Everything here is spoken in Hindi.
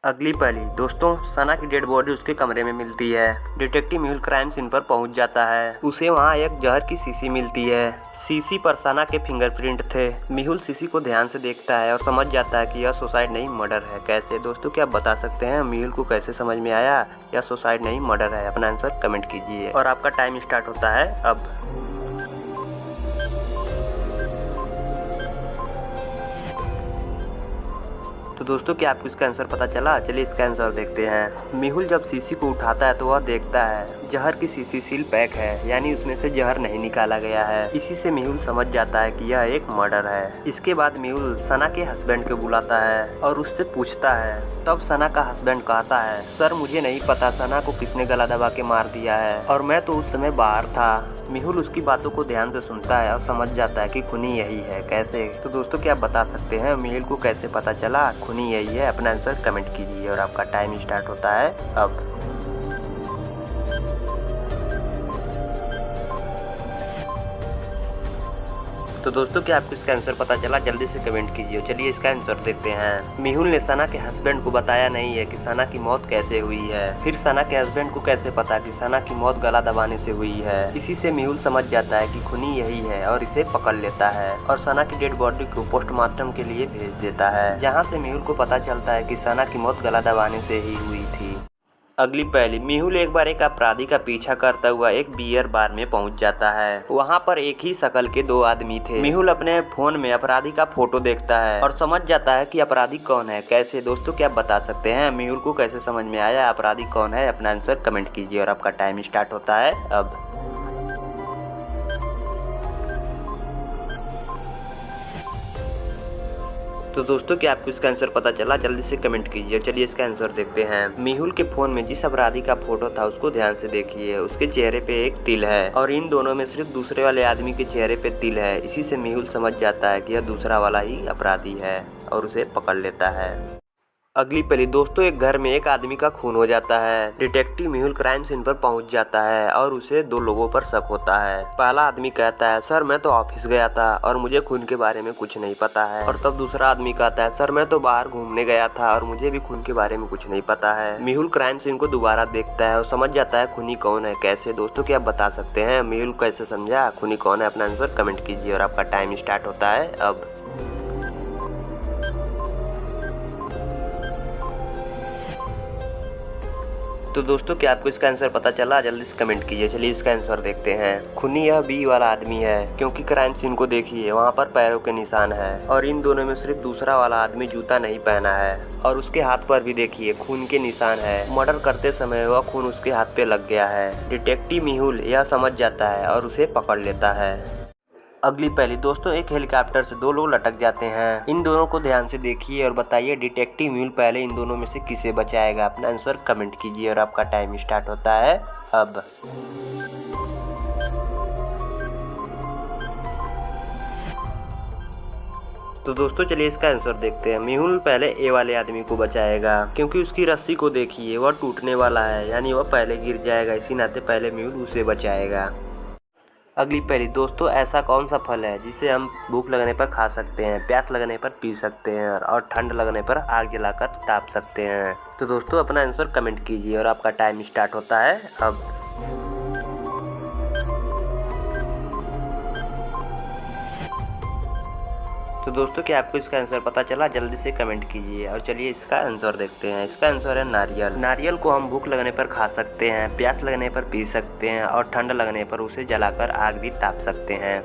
अगली पहली दोस्तों, सना की डेड बॉडी उसके कमरे में मिलती है। डिटेक्टिव मेहुल क्राइम सीन पर पहुंच जाता है। उसे वहां एक जहर की शीशी मिलती है। शीशी पर सना के फिंगरप्रिंट थे। मेहुल शीशी को ध्यान से देखता है और समझ जाता है कि यह सुसाइड नहीं मर्डर है। कैसे दोस्तों, क्या आप बता सकते हैं मेहुल को कैसे समझ में आया यह सुसाइड नहीं मर्डर है? अपना आंसर कमेंट कीजिए और आपका टाइम स्टार्ट होता है अब। तो दोस्तों, क्या आपको इसका आंसर पता चला? चलिए इसका आंसर देखते हैं। मेहुल जब शीशी को उठाता है तो वह देखता है जहर की शीशी सील पैक है, यानी उसमें से जहर नहीं निकाला गया है। इसी से मेहुल समझ जाता है कि यह एक मर्डर है। इसके बाद मेहुल सना के हस्बैंड को बुलाता है और उससे पूछता है। तब सना का हस्बैंड कहता है, सर मुझे नहीं पता सना को किसने गला दबा के मार दिया है और मैं तो उस समय बाहर था। मेहुल उसकी बातों को ध्यान से सुनता है और समझ जाता है कि खूनी यही है। कैसे? तो दोस्तों, क्या आप बता सकते हैं मेहुल को कैसे पता चला खूनी यही है? अपना आंसर कमेंट कीजिए और आपका टाइम स्टार्ट होता है अब। तो दोस्तों, क्या आपको इसका आंसर पता चला? जल्दी से कमेंट कीजिए। चलिए इसका आंसर देखते हैं। मेहुल ने सना के हस्बैंड को बताया नहीं है कि सना की मौत कैसे हुई है। फिर सना के हस्बैंड को कैसे पता कि सना की मौत गला दबाने से हुई है? इसी से मेहुल समझ जाता है कि खूनी यही है और इसे पकड़ लेता है और सना की डेड बॉडी को पोस्टमार्टम के लिए भेज देता है, जहाँ से मेहुल को पता चलता है कि सना की मौत गला दबाने से ही हुई थी। अगली पहली, मेहुल एक बार एक अपराधी का पीछा करता हुआ एक बियर बार में पहुंच जाता है। वहां पर एक ही शक्ल के दो आदमी थे। मेहुल अपने फोन में अपराधी का फोटो देखता है और समझ जाता है कि अपराधी कौन है। कैसे दोस्तों, क्या आप बता सकते हैं मेहुल को कैसे समझ में आया अपराधी कौन है? अपना आंसर कमेंट कीजिए और आपका टाइम स्टार्ट होता है अब। तो दोस्तों, क्या आपको इसका आंसर पता चला? जल्दी से कमेंट कीजिए। चलिए इसका आंसर देखते हैं। मेहुल के फोन में जिस अपराधी का फोटो था उसको ध्यान से देखिए। उसके चेहरे पे एक तिल है और इन दोनों में सिर्फ दूसरे वाले आदमी के चेहरे पे तिल है। इसी से मेहुल समझ जाता है कि यह दूसरा वाला ही अपराधी है और उसे पकड़ लेता है। अगली पहली दोस्तों, एक घर में एक आदमी का खून हो जाता है। डिटेक्टिव मेहुल क्राइम सीन पर पहुंच जाता है और उसे दो लोगों पर शक होता है। पहला आदमी कहता है, सर मैं तो ऑफिस गया था और मुझे खून के बारे में कुछ नहीं पता है। और तब दूसरा आदमी कहता है, सर मैं तो बाहर घूमने गया था और मुझे भी खून के बारे में कुछ नहीं पता है। मेहुल क्राइम सीन को दोबारा देखता है और समझ जाता है खूनी कौन है। कैसे दोस्तों, क्या आप बता सकते हैं मेहुल कैसे समझा खूनी कौन है? अपना आंसर कमेंट कीजिए और आपका टाइम स्टार्ट होता है अब। तो दोस्तों, क्या आपको इसका आंसर पता चला? जल्दी से कमेंट कीजिए। चलिए इसका आंसर देखते हैं। खूनी यह बी वाला आदमी है, क्योंकि क्राइम सीन को देखिए वहाँ पर पैरों के निशान है और इन दोनों में सिर्फ दूसरा वाला आदमी जूता नहीं पहना है और उसके हाथ पर भी देखिए खून के निशान है। मर्डर करते समय वह खून उसके हाथ पे लग गया है। डिटेक्टिव मेहुल यह समझ जाता है और उसे पकड़ लेता है। अगली पहली दोस्तों, एक हेलीकॉप्टर से दो लोग लटक जाते हैं। इन दोनों को ध्यान से देखिए और बताइए डिटेक्टिव मेहुल पहले इन दोनों में से किसे बचाएगा? अपना आंसर कमेंट कीजिए और आपका टाइम स्टार्ट होता है अब। तो दोस्तों, चलिए इसका आंसर देखते हैं। मेहुल पहले ए वाले आदमी को बचाएगा, क्योंकि उसकी रस्सी को देखिए वह टूटने वाला है, यानी वह पहले गिर जाएगा। इसी नाते पहले मेहुल उसे बचाएगा। अगली पहली दोस्तों, ऐसा कौन सा फल है जिसे हम भूख लगने पर खा सकते हैं, प्यास लगने पर पी सकते हैं और ठंड लगने पर आग जलाकर ताप सकते हैं? तो दोस्तों, अपना आंसर कमेंट कीजिए और आपका टाइम स्टार्ट होता है अब। तो दोस्तों, क्या आपको इसका आंसर पता चला? जल्दी से कमेंट कीजिए और चलिए इसका आंसर देखते हैं। इसका आंसर है नारियल। नारियल को हम भूख लगने पर खा सकते हैं, प्यास लगने पर पी सकते हैं और ठंड लगने पर उसे जलाकर आग भी ताप सकते हैं।